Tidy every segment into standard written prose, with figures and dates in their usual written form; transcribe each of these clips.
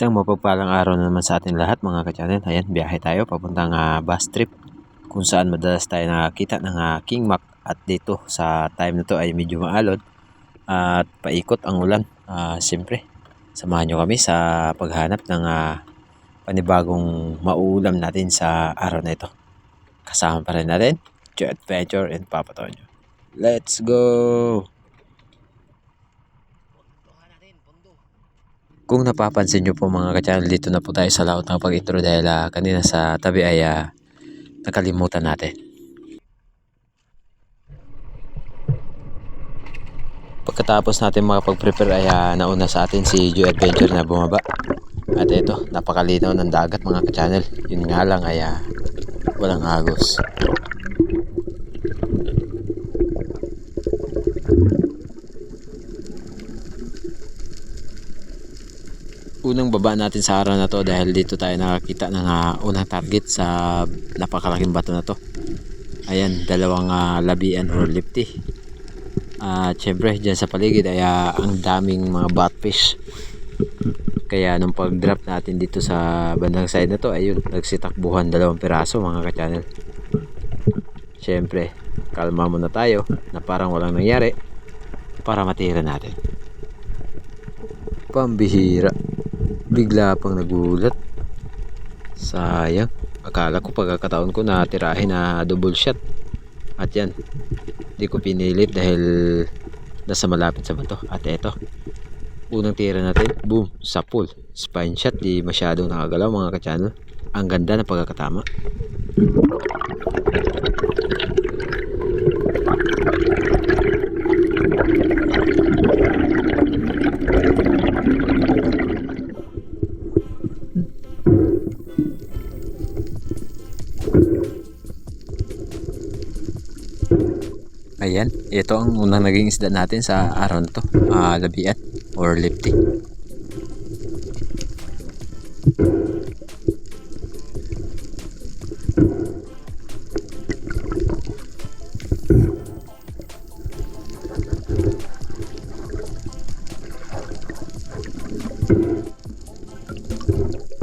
Isang mapagpalang araw na naman sa atin lahat mga ka-channel. Ayan, biyahe tayo papuntang bus trip kung saan madalas tayo nakakita ng King Mac. At dito sa time na to ay medyo maalon at paikot ang ulan. Siyempre, samahan nyo kami sa paghanap ng panibagong mauulam natin sa araw na ito. Kasama pa rin natin, Joe Adventure and Papa Tonyo. Let's go! Kung napapansin nyo po mga ka-channel, dito na po tayo sa laot ng pag-intro dahil kanina sa tabi ay nakalimutan natin. Pagkatapos natin makapag-prepare ay nauna sa atin si Joe Adventure na bumaba. At ito, napakalinaw ng dagat mga ka-channel. Yun nga lang ay walang agos. Unang baba natin sa araw na to dahil dito tayo nakakita ng unang target sa napakalaking bato na to. Ayan, dalawang labian or lifty. At syempre dyan sa paligid ay ang daming mga batfish. Kaya nung pag drop natin dito sa bandang side na to, ayun, nagsitakbuhan 2 piraso mga ka-channel. Syempre, kalma muna tayo na parang walang nangyari para matira natin. Pambihira, bigla pang nagulat. Sayang, akala ko pagkakataon ko na tirahin na double shot. At yan, di ko pinilit dahil nasa malapit sa bato. At eto, unang tira natin, boom, sa pool. Spine shot, di masyadong nakagalaw mga ka-channel. Ang ganda na pagkakatama. Ayan, ito ang unang naging isda natin sa araw na to, labian or lifty.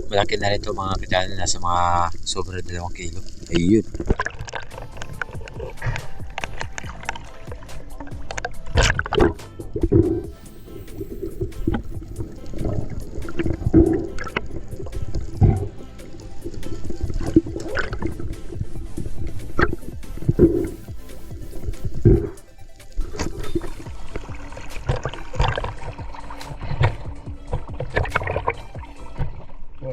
Malaki na rin ito mga ka-channel, nasa mga sobra 2 kilo. Ayun.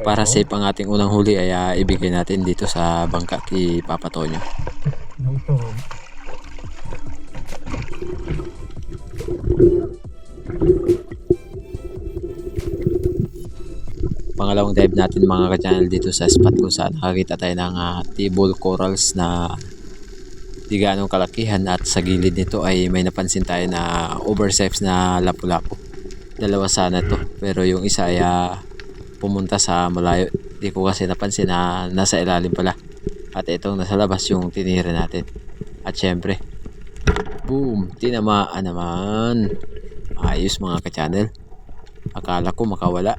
Para safe ang ating unang huli ay ibigay natin dito sa bangka kay Papa Tonyo. Pangalawang dive natin mga ka-channel dito sa spot kung saan nakakita tayo ng table corals na di ganong kalakihan, at sa gilid nito ay may napansin tayo na oversize na lapu-lapu. 2 sana to, pero yung isa ay pumunta sa malayo. Di ko kasi napansin na nasa ilalim pala. At itong nasa labas yung tinira natin. At syempre, boom, tinamaan naman. Ayos mga ka-channel. Akala ko makawala,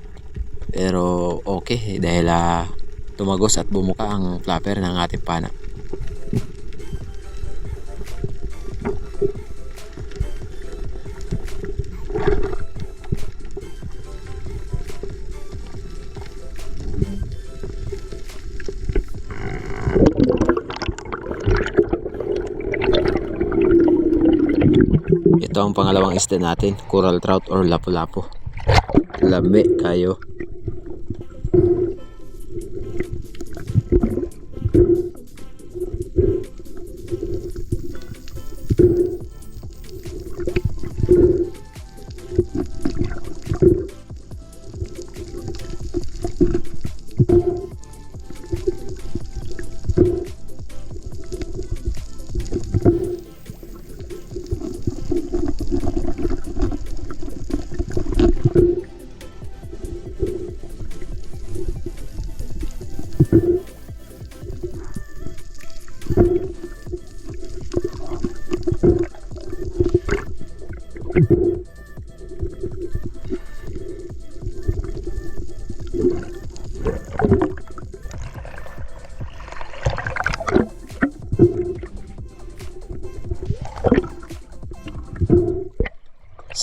pero okay dahil tumagos at bumuka ang flapper ng ating pana. Ito ang pangalawang isda natin, coral trout or lapu-lapu. Lami kayo.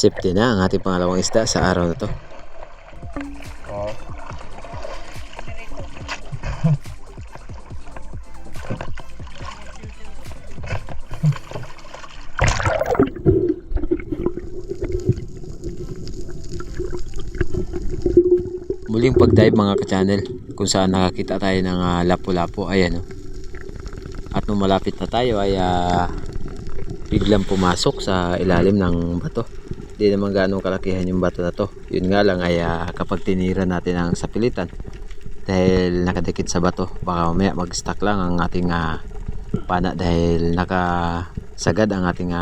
Safety na ang ating pangalawang isda sa araw na to. Oh. Muling pag-dive mga ka-channel, kung saan nakakita tayo ng lapu-lapu. Ayan oh. At nung malapit na tayo ay biglang pumasok sa ilalim ng bato. Hindi naman gaano kalakihan yung bato na to. Yun nga lang ay kapag tinira natin ang sapilitan, dahil nakadikit sa bato, baka mamaya mag-stuck lang ang ating pana dahil nakasagad ang ating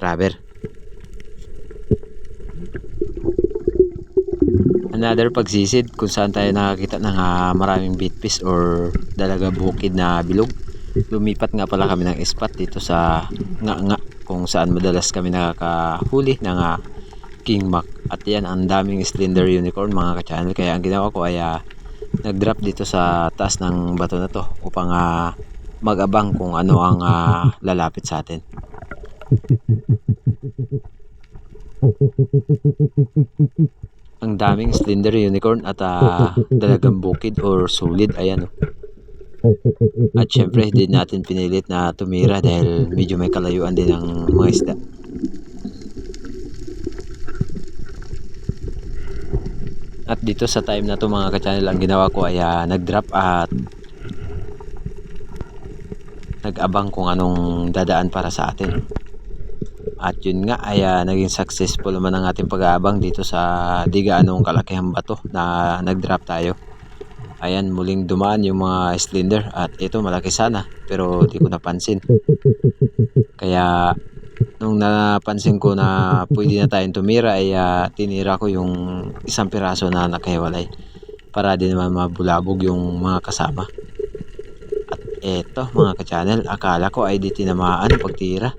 rubber. Another pagsisid kung saan tayo nakakita ng maraming bitfish or dalaga bukid na bilog. Lumipat nga pala kami ng spot dito sa nga kung saan madalas kami nakakahuli ng king mac. At yan, ang daming slender unicorn mga ka-channel. Kaya ang ginawa ko ay nag-drop dito sa taas ng bato na to upang mag-abang kung ano ang lalapit sa atin. Ang daming slender unicorn at dalagang bukid or solid. Ayan oh. At syempre hindi natin pinilit na tumira dahil medyo may kalayuan din ng mga isda. At dito sa time na to mga ka-channel, ang ginawa ko ay nag-drop at nag-abang kung anong dadaan para sa atin. At yun nga ay naging successful naman ang ating pag-aabang dito sa di gaanong kalakihang bato na nag-drop tayo. Ayan, muling dumaan yung mga slender at ito malaki sana pero di ko napansin. Kaya nung napansin ko na pwede na tayong tumira ay tinira ko yung isang piraso na nakahiwalay para din naman mabulabog yung mga kasama. At eto mga ka-channel, akala ko ay di tinamaan pagtira.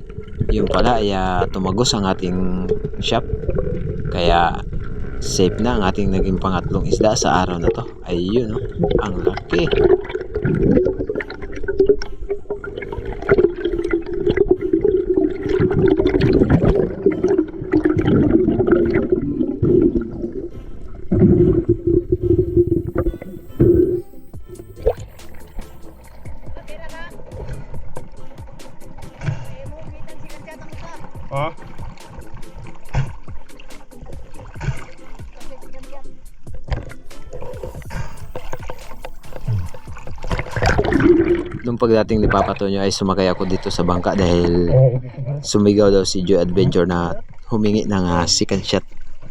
Yung pala ay tumagos ang ating shop. Kaya safe na ang ating naging pangatlong isda sa araw na to. Ayun oh, ang laki. Oh. Nung pagdating ni Papa Tonyo ay sumakay ako dito sa bangka dahil sumigaw daw si Joy Adventure na humingi ng second shot.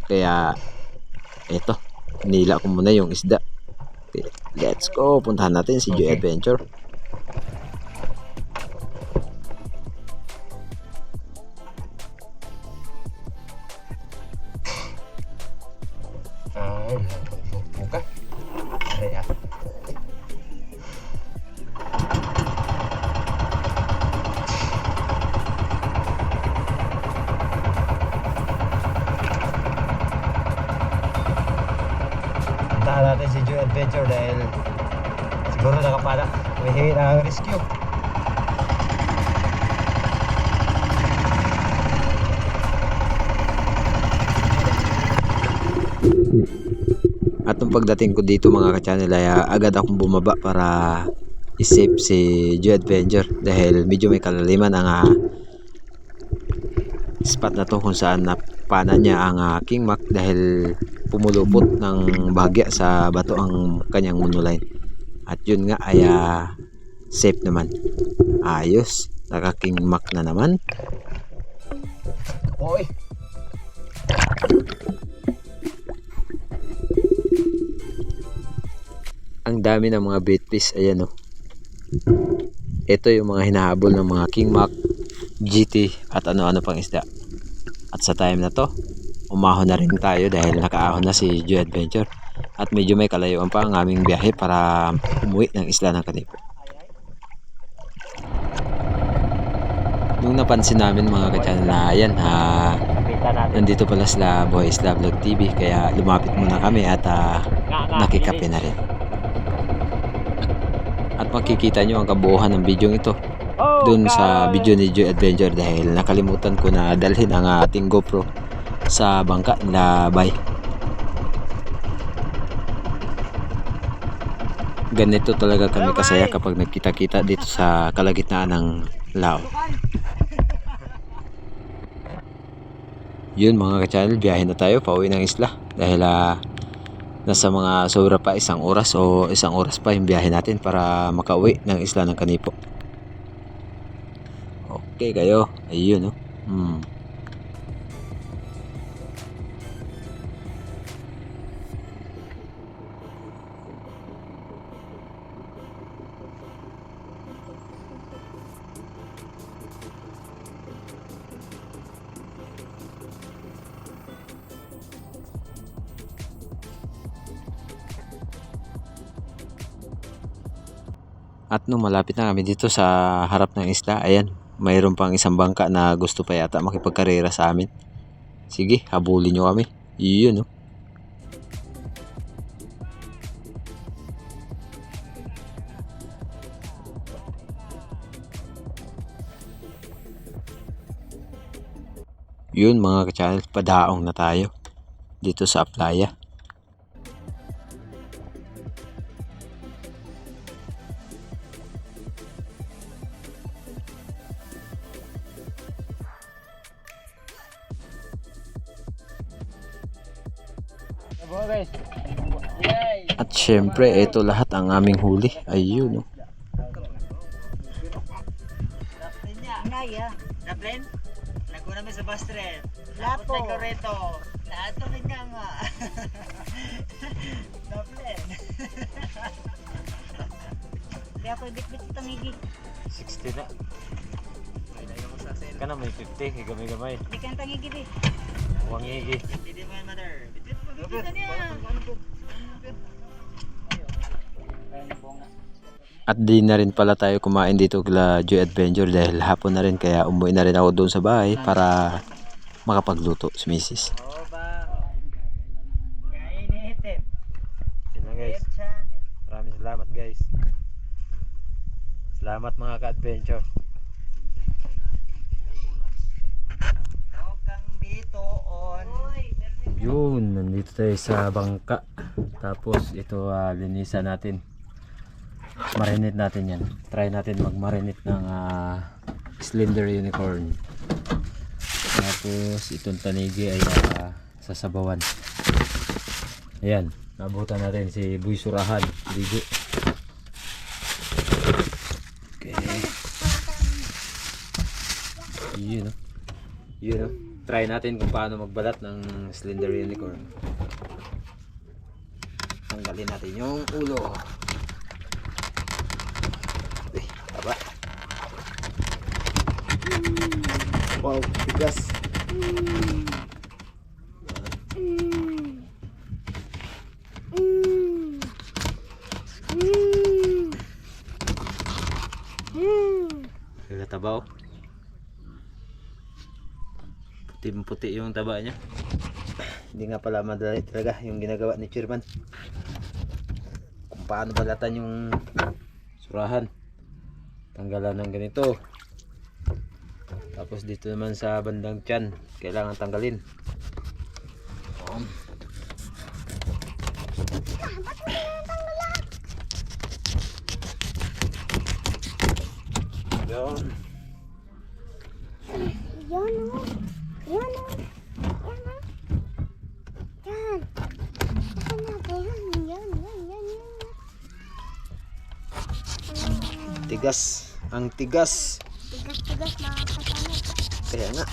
Kaya eto, nila ko muna yung isda. Okay, let's go, puntahan natin si Joy Adventure. Ay, buka. Ay, puntahan natin si Joy Adventure dahil siguro nakapala. May hingi ng rescue. At nung pagdating ko dito mga ka-channel ay agad akong bumaba para i-save si Joy Adventure dahil medyo may kalaliman ang spot na to kung saan napana niya ang king mac dahil pumulupot ng bahagya sa bato ang kanyang monoline. At yun nga ay safe naman. Ayos, naka king mac na naman. Oy. Ang dami ng mga baitfish. Ayan oh. Ito yung mga hinahabol ng mga king mac, GT at ano-ano pang isda. At sa time na to, umahon na rin tayo dahil nakaahon na si Joy Adventure. At medyo may kalayuan pa ang aming biyahe para umuwi ng isla ng Kanipo. Nung napansin namin mga ka-channel na ayan, nandito pala sila Boy Isla Vlog TV, kaya lumapit muna kami at nakikape na rin. At makikita nyo ang kabuuhan ng video ito. dun sa video ni Joy Adventure dahil nakalimutan ko na dalhin ang ating GoPro sa bangka nila Bay. Ganito talaga kami kasaya kapag nagkita-kita dito sa kalagitnaan ng Lao. Yun mga ka-channel, biyahe na tayo pauwi ng isla dahil nasa mga sobra pa 1 oras o 1 oras pa yung biyahe natin para makauwi ng isla ng Kanipo. Okay kayo, ayun no. At nung malapit na kami dito sa harap ng isla, ayan, mayroon pang isang bangka na gusto pa yata makipagkarera sa amin. Sige, habulin nyo kami. Yun no. Yun mga ka-channel, padaong na tayo dito sa playa. At syempre, ito lahat ang aming huli. Ayun, no. Daplin? Lago namin sa Bastren. Lapo. Lapo. Reto. Lahat to rin nga. Daplin. Kaya ako bit-bit itong higi. 60 na. Kana may 50, higamay-gamay. Hindi ka itong higi di. Huwag higi. Hindi mo yan, mother. Bit-bit na niya. At di na rin pala tayo kumain dito kila Joy Adventure dahil hapon na rin, kaya umuwi na rin ako doon sa bahay para makapagluto si Mrs. Oo ba? Kainitin. Sila guys. Maraming salamat guys. Salamat mga ka-adventure. Okang dito on. Yun, nandito tayo sa bangka. Tapos ito linisan natin. Marinate natin yan. Try natin mag-marinate ng Slender Unicorn. Tapos itong tanigi ay sasabawan. Ayan, nabutan natin si Buy Surahan. Ligo. Okay. Yun no. Yun no. Try natin kung paano magbalat ng Slender Unicorn. Tanggalin natin yung ulo. Taba. Wow, tigas. Tabaw. Puti-puti yung taba niya. Hindi nga pala madali talaga yung ginagawa ni Chairman. Kung paano balatan yung surahan. Tanggalan ng ganito. Tapos dito naman sa bandang tiyan, kailangan tanggalin. Yan. Yan o. Yan o. Yan o. Yan. Saan natin? Yan. Tigas. Ang tigas. Tigas-tigas mga kasama. Kaya nga.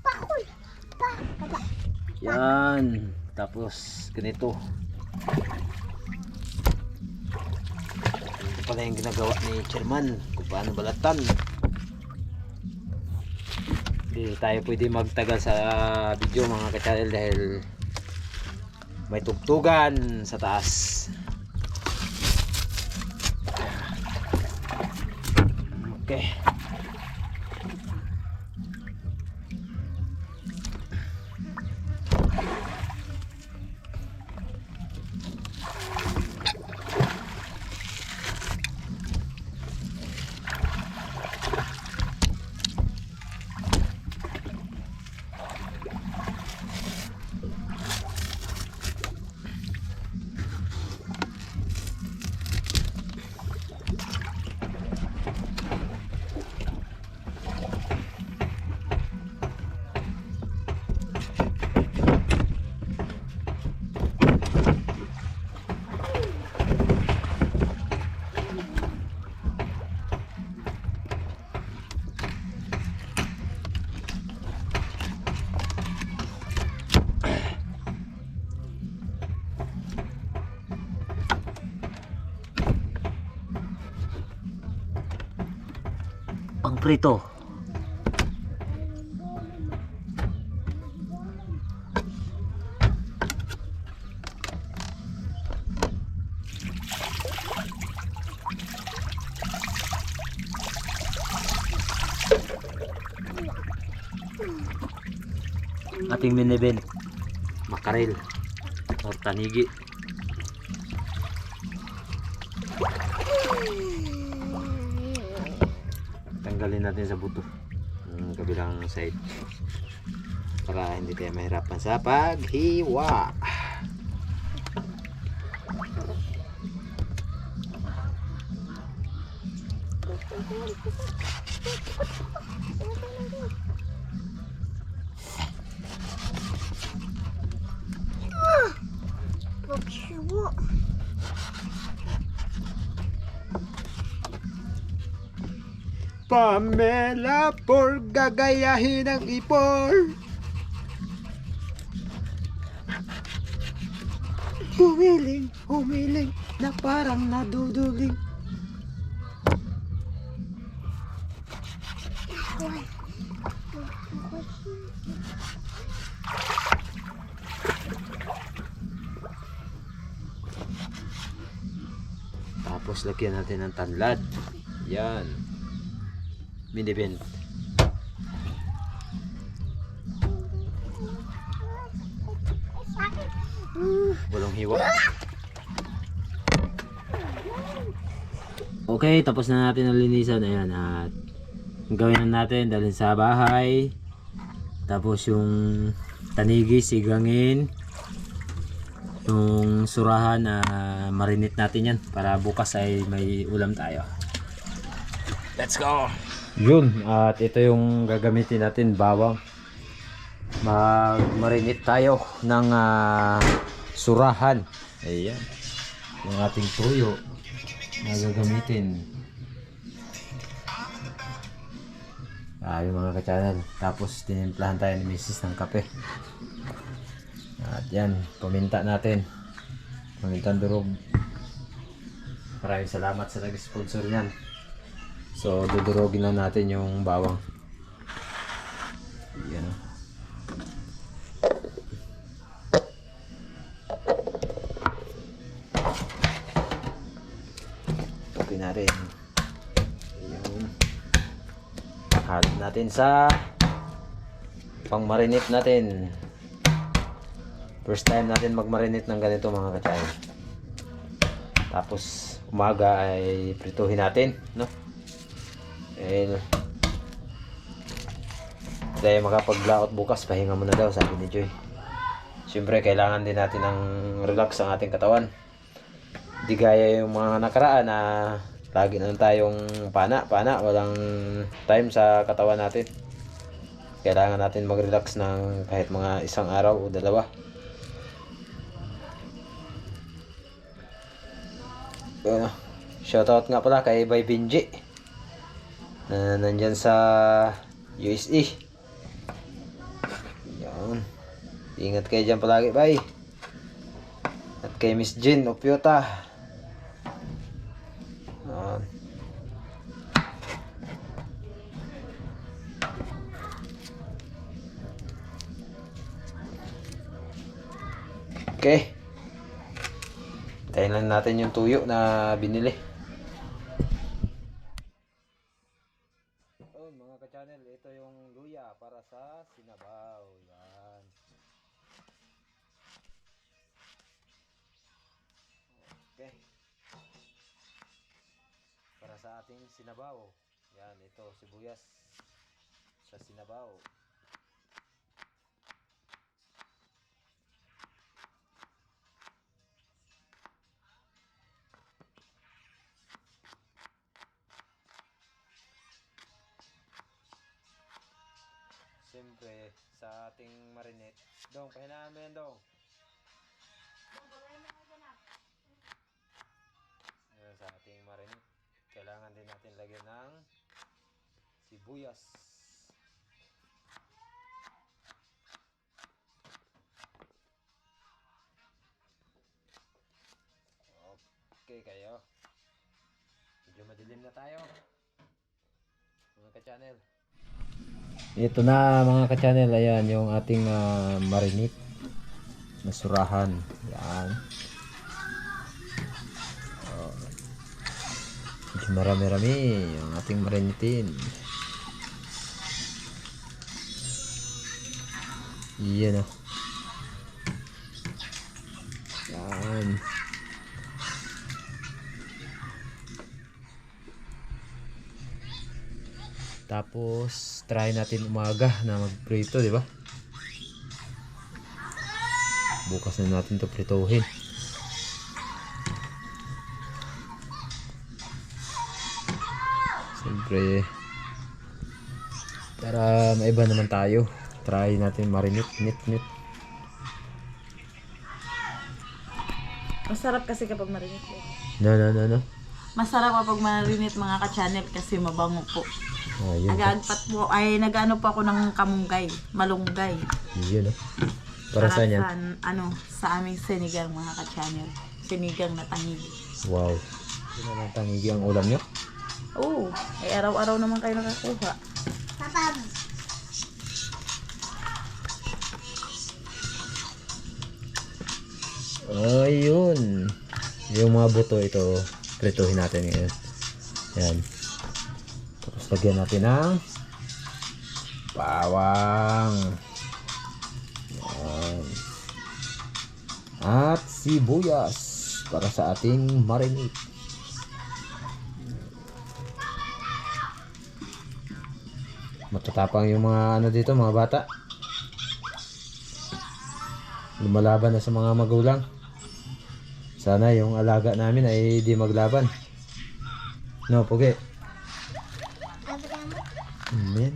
Pakul. Kaba. Yan. Tapos ganito. Ito pala yung ginagawa ni Chairman kung paano balatan. Hindi tayo pwede magtagal sa video mga ka-channel dahil may tugtugan sa taas. Okay. prito. Ating minibel, makarel or tanigi. Tanggalin natin sa buto ang kabilang side para hindi tayo mahirapan sa paghiwa. Pagsiwo. Pamela por gagayahin ang ipor. Humiling na parang naduduling. Tapos lagyan natin ng tanlad. Yan. Minibin. Walang hiwa. Okay, tapos na natin ang linisan. Ayan, at ang gawin na natin, dalhin sa bahay. Tapos yung tanigi, sigangin. Yung surahan, marinate natin yan para bukas ay may ulam tayo. Let's go! Yun, at ito yung gagamitin natin, bawang. Mag-marinate tayo ng surahan. Ayan. Yung ating tuyo na gagamitin. Yung mga ka-channel. Tapos tinimplahan tayo ni Mrs. ng kape. At yan, paminta natin. Pamintang durog. Maraming salamat sa nag-sponsor niyan. So dudurogin na natin yung bawang. Yan o. Copy na rin. Yun. Halot natin sa pang-marinate natin. First time natin mag-marinate ng ganito mga kachay. Tapos umaga ay prituhin natin, no? And dahil makapaglaot bukas, pahinga muna daw, sabi ni Joy. Siyempre kailangan din natin ng relax ang ating katawan. Di gaya yung mga nakaraan na lagi na tayong pana, walang time sa katawan natin. Kailangan natin mag-relax ng kahit mga isang araw o dalawa. Shoutout nga pala kay Bay Benji na nandyan sa USA. Yan. Ingat kayo dyan palagi, Bay. At kay Miss Jean Opiota. Yan. Okay. Tayin lang natin yung tuyo na binili. Oh, mga ka-channel, ito yung luya para sa sinabaw. Yan. Okay. Para sa ating sinabaw. Yan, ito sibuyas sa sinabaw. Siyempre, sa ating marinate. Dong, pahinaan mo yan, Dong. Yan, sa ating marinate. Kailangan din natin lagyan ng sibuyas. Okay kayo. Medyo madilim na tayo. Mga ka-channel. Ito na mga ka-channel, ayan yung ating marinate na surahan. Yan. Oh. Medyo marami-rami yung ating marinitin. Yan o. Yan. Tapos try natin umaga na magprito, di ba? Bukas na natin to prituhin. Siyempre para maiba naman tayo, try natin marinate nit. Masarap kasi kapag marinate. No. Masarap kapag marinate mga ka-channel kasi mabango po. Ayun. Nag-aagpat po, ay nag-ano po ako ng kamunggay, malunggay. Yun o. Para saan yan? Sa aming sinigang mga ka-channel. Sinigang na tangi. Wow. Yun na lang tangigi ang ulam nyo? Oo, ay araw-araw naman kayo nakakuha. Papam. Ayun. Yung mga buto ito, prituhin natin ngayon. Yan. Tapos lagyan natin ng bawang. Yan. At sibuyas para sa ating marinade. Matatapang yung mga dito, mga bata. Lumalaban na sa mga magulang. Sana yung alaga namin ay di maglaban. No, Pugi? Amen.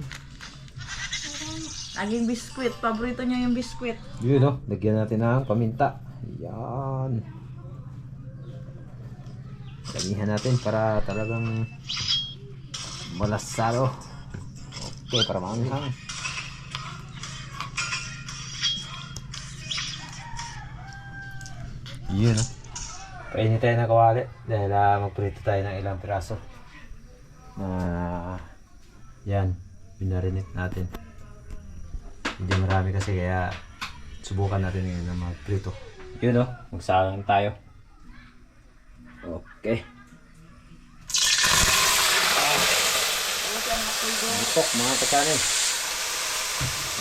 Laging biskwit, paborito niya yung biskwit. Yun no, lagyan natin ng paminta. Yan. Damihan natin para talagang malasado. Okay, para maanghang. Yun no. Painit tayo ng kawali dahil magprito tayo ng ilang piraso. Yan, binarinit natin. Hindi marami kasi kaya subukan natin ngayon na magprito. Yun o, magsalang tayo. Okay. Ipok mga kachanel.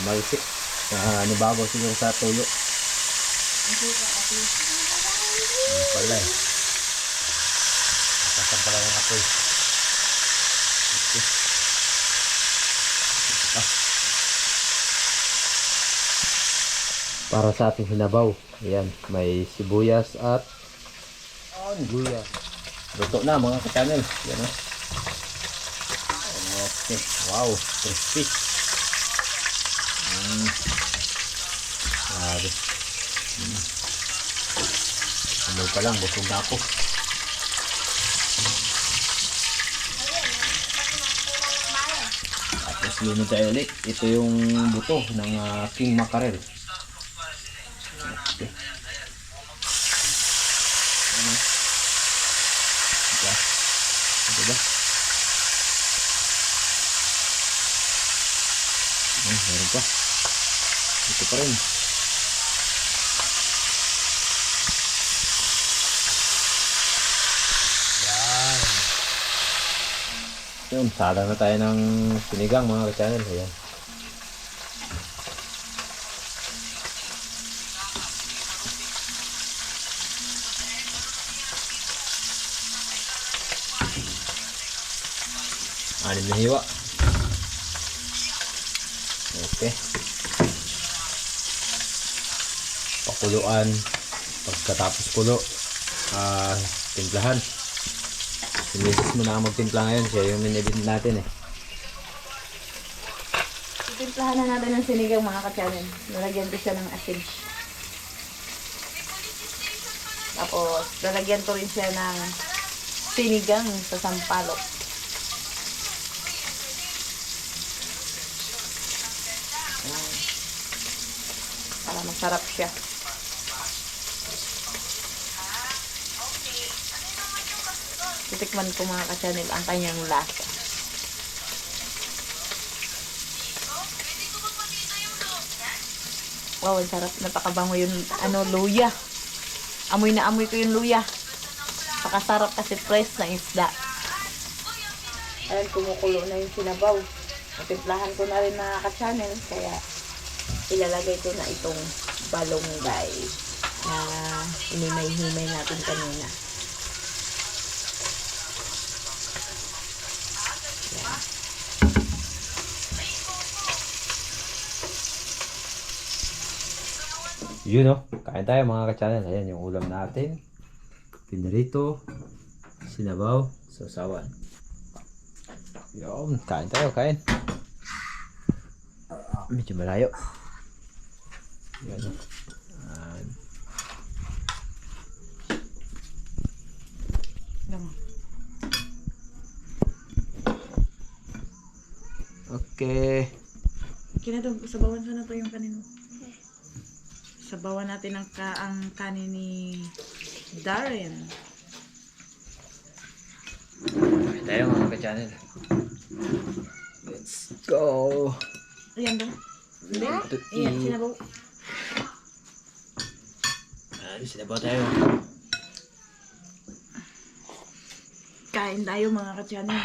Malisik. Bago siguro sa tuyo. Pala eh. Kasang pala ng apoy. Okay. Para sa ating hinabaw. Ayan, may sibuyas at luya. Luto na mga ka-channel. Yan o. Okay. Wow, crispy. Grabe. Amoy pa lang, busog na ako. Tapos lunod tayo ulit. Ito yung buto ng king mackerel. Okay. Diba? Meron pa. Ito pa rin. Yan. Yun, salang na tayo ng sinigang mga ka-channel. Ayan. Anim na hiwa. Okay. Pakuluan. Pagkatapos kulo, timplahan. Si Mrs. mo na magtimpla ngayon. Siya yung minibid natin eh. Timplahan na natin ng sinigang mga ka-channel. Nalagyan ko siya ng asin. Tapos, lalagyan ko rin siya ng sinigang sa sampalok. Para masarap siya. Titikman ko mga ka-channel ang kanyang lasa. Wow, ang sarap. Napakabango yung luya. Amoy na amoy ko yung luya. Pakasarap kasi fresh na isda. Ayan, kumukulo na yung sinabaw. Natimplahan ko na rin mga ka-channel. Kaya ilalagay ko na itong balonggay na hinimay-himay natin kanina. Yun oh, kain tayo mga ka-channel. Ayan yung ulam natin. Pinarito, sinabaw, sausawan. Yun, kain tayo, kain. Medyo malayo. Yan oh. Ayan. Okay. Kinadog, sabawan sana to yung kanin mo. Sabawan natin ang kanin ni Darren. Kain tayo mga ka-channel. Let's go. Ayan ba? Hindi. To Ayan, eat. sinabaw. Ayan, sinabaw tayo. Kain tayo mga ka-channel.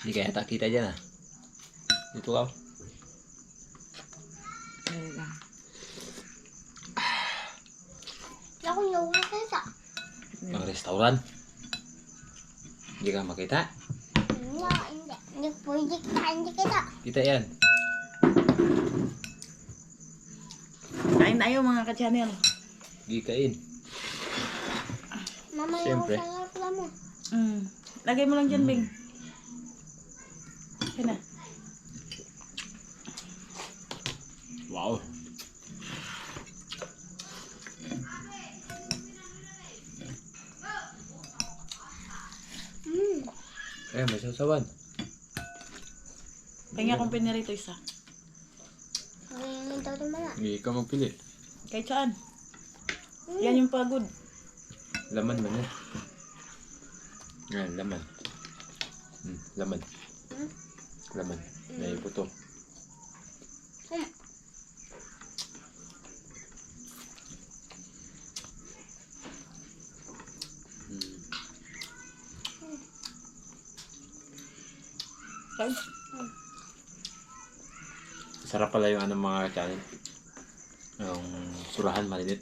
Hindi kaya kita dyan ah. Dito ka. Ayan lang. Ako yung makita. Ang restaurant. Hindi ka makita. Hindi. Hindi pwede ka. Hindi kita. Kita yan. Kain tayo mga ka-channel. Hindi kain. Mama yung Siyempre. sarap mo. Lagay mo lang dyan, Bing. Ayan na. Wow. Eh, may sasawan. Kaya kung pinarito isa. Ngayon daw naman na. Hindi ka magpili. Kahit saan. Yan yung pagod. Laman man yan. Yan, laman. Laman. Laman. May puto. Kain. Sarap pala yung mga channel. Yung surahan malinit.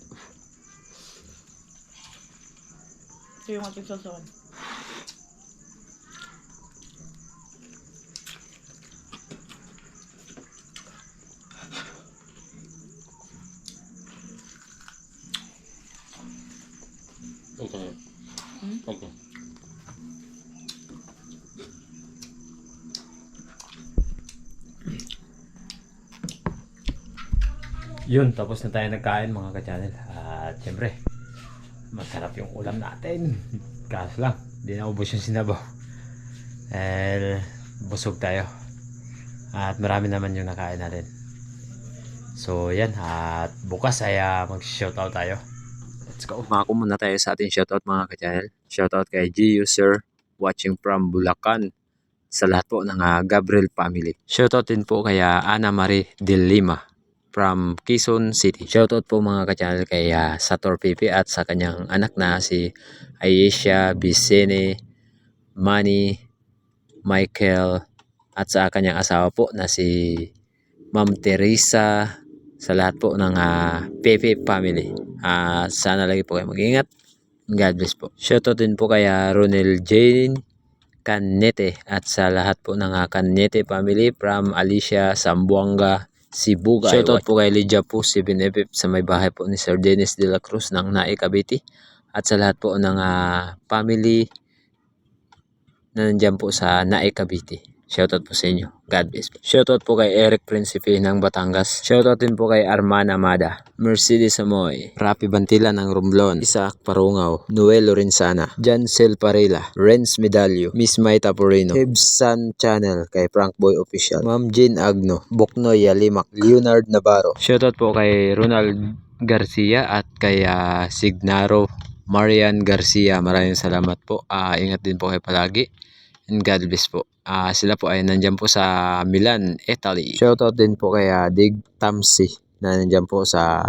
Ito yung ating sausawan. Okay. Okay. Yun, tapos na tayo nagkain mga ka-channel. At syempre, masarap yung ulam natin. Kaso lang, di na ubos yung sinabaw. Dahil busog tayo. At marami naman yung nakain natin. So yan, at bukas ay mag-shoutout tayo. Let's go. Mako muna tayo sa ating shoutout mga ka-channel. Shoutout kay G User watching from Bulacan. Sa lahat po ng Gabriel family. Shoutout din po kay Ana Marie de Lima from Quezon City. Shoutout po mga ka-channel kay Sator Pipi at sa kanyang anak na si Ayesha Vicene, Manny, Michael at sa kanyang asawa po na si Ma'am Teresa, sa lahat po ng Pepe family. Sana lagi po kayo mag-ingat. God bless po. Shoutout din po kay Ronel Jane Canete at sa lahat po ng Canete family from Alicia, Zamboanga, Cebu. Shoutout po kay Lydia po, 7FF sa may bahay po ni Sir Dennis de la Cruz ng Nae, Cavite. At sa lahat po ng family na nandyan po sa Nae, Cavite. Shoutout po sa inyo. God bless po. Shoutout po kay Eric Principe ng Batangas. Shoutout din po kay Arman Amada, Mercedes Amoy, Rapi Bantila ng Romblon, Isaac Parungaw, Noel Lorenzana, Jancel Parela, Renz Medallo, Miss May Taporino, Hebsan Channel kay Frank Boy Official, Ma'am Jean Agno, Boknoy Yalimak, Leonard Navarro. Shoutout po kay Ronald Garcia at kay Signaro Marian Garcia. Maraming salamat po. Ingat din po kayo palagi. and God bless po. Sila po ay nandyan po sa Milan, Italy. Shoutout din po kay Dig Tamsi na nandyan po sa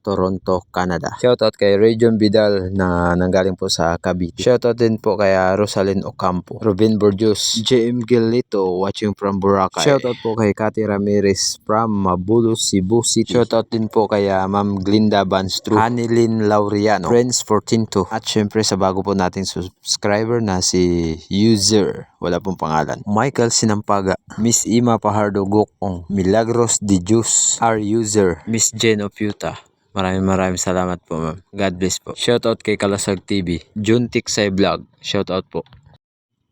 Toronto, Canada. Shoutout kay Region Vidal na nanggaling po sa Cavite. Shoutout din po kay Rosalyn Ocampo, Ruben Borjos, JM Gilito watching from Boracay. Shoutout po kay Cathy Ramirez from Mabulus, Cebu City. Shoutout din po kay Ma'am Glinda Banstru, Hanilyn Laureano, Friends 142. At syempre sa bago po nating subscriber na si User, wala pong pangalan, Michael Sinampaga, Miss Ima Pajardo Gokong, Milagros de Jus, our User, Miss Jen Oputa. Maraming salamat po, ma'am. God bless po. Shoutout kay Kalasag TV, Juntik Say Vlog. Shoutout po.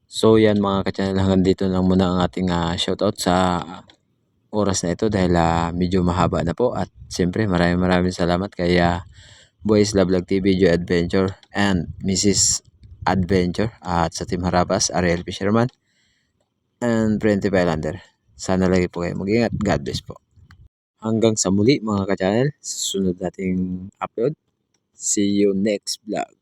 So yan mga ka-channel, hanggang dito lang muna ang ating shoutout sa oras na ito dahil medyo mahaba na po. At siyempre maraming salamat kay Boys Love Vlog TV, Joy Adventure, and Mrs. Adventure, at sa Team Harabas, Ariel Fisherman, and Prenti Islander. Sana lagi po kayo mag-ingat. God bless po. Hanggang sa muli mga ka-channel, sa susunod nating upload. See you next vlog.